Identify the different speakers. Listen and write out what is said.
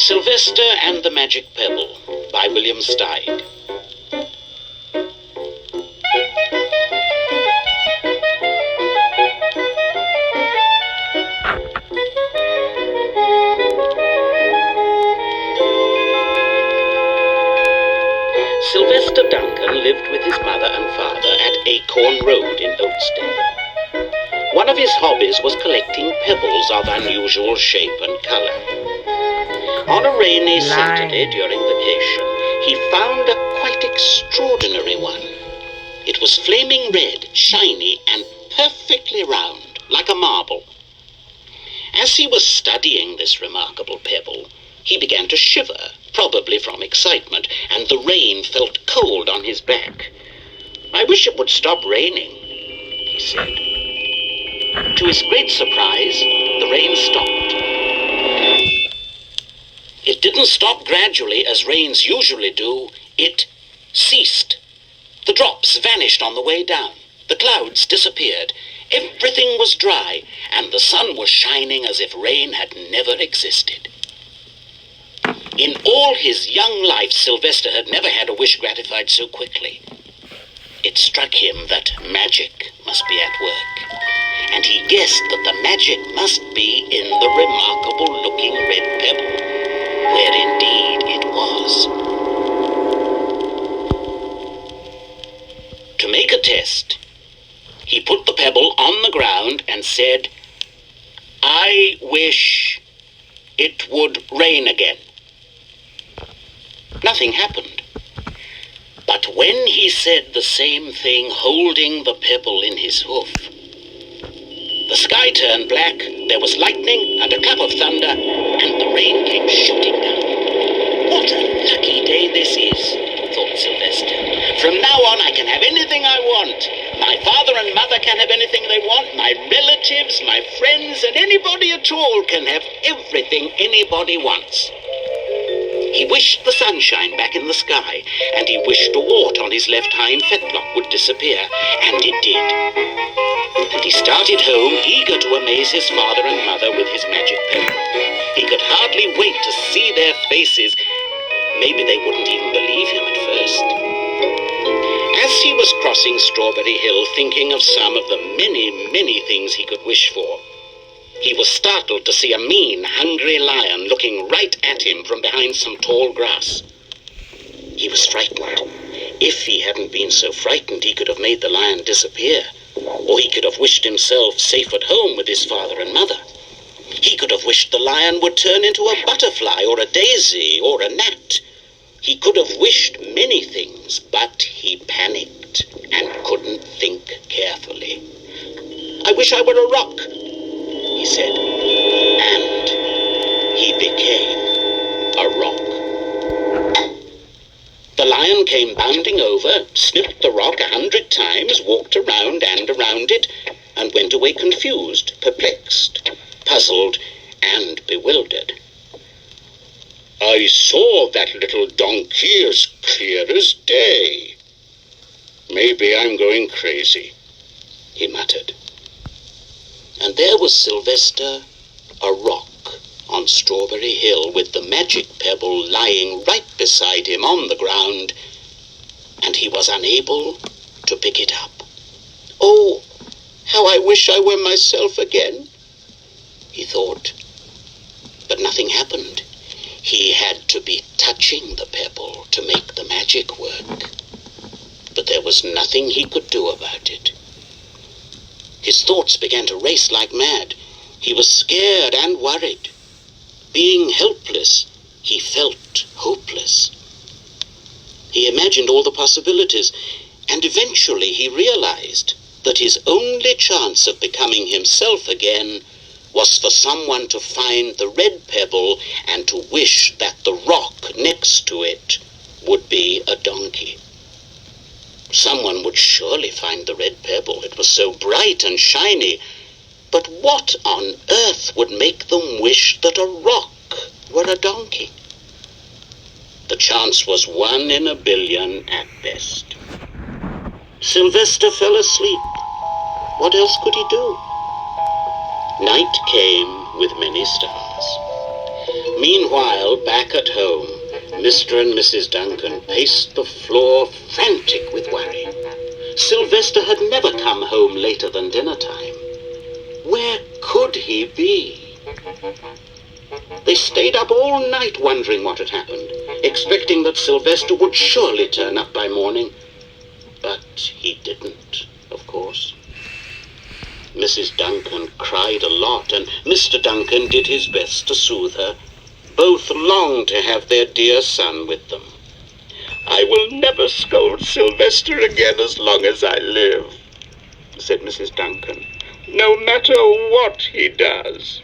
Speaker 1: Sylvester and the Magic Pebble by William Steig. Sylvester Duncan lived with his mother and father at Acorn Road in Oatsdale. One of his hobbies was collecting pebbles of unusual shape and color. On a rainy Saturday during vacation, he found a quite extraordinary one. It was flaming red, shiny, and perfectly round, like a marble. As he was studying this remarkable pebble, he began to shiver, probably from excitement, and the rain felt cold on his back. "I wish it would stop raining," he said. To his great surprise, the rain stopped. It didn't stop gradually as rains usually do. It ceased. The drops vanished on the way down. The clouds disappeared. Everything was dry, and the sun was shining as if rain had never existed. In all his young life, Sylvester had never had a wish gratified so quickly. It struck him that magic must be at work, and he guessed that the magic must be in the remarkable-looking red pebble, where indeed it was. To make a test, he put the pebble on the ground and said, "I wish it would rain again." Nothing happened. But when he said the same thing holding the pebble in his hoof, the sky turned black, there was lightning and a clap of thunder, and the rain came shooting down. "What a lucky day this is," thought Sylvester. "From now on I can have anything I want. My father and mother can have anything they want. My relatives, my friends, and anybody at all can have everything anybody wants." He wished the sunshine back in the sky, and he wished a wart on his left hind fetlock would disappear, and it did. And he started home, eager to amaze his father and mother with his magic pebble. He could hardly wait to see their faces. Maybe they wouldn't even believe him at first. As he was crossing Strawberry Hill, thinking of some of the many, many things he could wish for, he was startled to see a mean, hungry lion looking right at him from behind some tall grass. He was frightened. If he hadn't been so frightened, he could have made the lion disappear, or he could have wished himself safe at home with his father and mother. He could have wished the lion would turn into a butterfly or a daisy or a gnat. He could have wished many things, but he panicked and couldn't think carefully. "I wish I were a rock," he said, and he became a rock. The lion came bounding over, snipped the rock 100 times, walked around and around it, and went away confused, perplexed, puzzled, and bewildered. "I saw that little donkey as clear as day. Maybe I'm going crazy," he muttered. And there was Sylvester, a rock on Strawberry Hill, with the magic pebble lying right beside him on the ground, and he was unable to pick it up. "Oh, how I wish I were myself again," he thought. But nothing happened. He had to be touching the pebble to make the magic work. But there was nothing he could do about it. His thoughts began to race like mad. He was scared and worried. Being helpless, he felt hopeless. He imagined all the possibilities, and eventually he realized that his only chance of becoming himself again was for someone to find the red pebble and to wish that the rock next to it would be a donkey. Someone would surely find the red pebble. It was so bright and shiny. But what on earth would make them wish that a rock were a donkey? The chance was 1 in a billion at best. Sylvester fell asleep. What else could he do? Night came with many stars. Meanwhile, back at home, Mr. and Mrs. Duncan paced the floor, frantic with worry. Sylvester had never come home later than dinner time. Where could he be? They stayed up all night wondering what had happened, expecting that Sylvester would surely turn up by morning. But he didn't, of course. Mrs. Duncan cried a lot, and Mr. Duncan did his best to soothe her. Both longed to have their dear son with them. "I will never scold Sylvester again as long as I live," said Mrs. Duncan, "no matter what he does."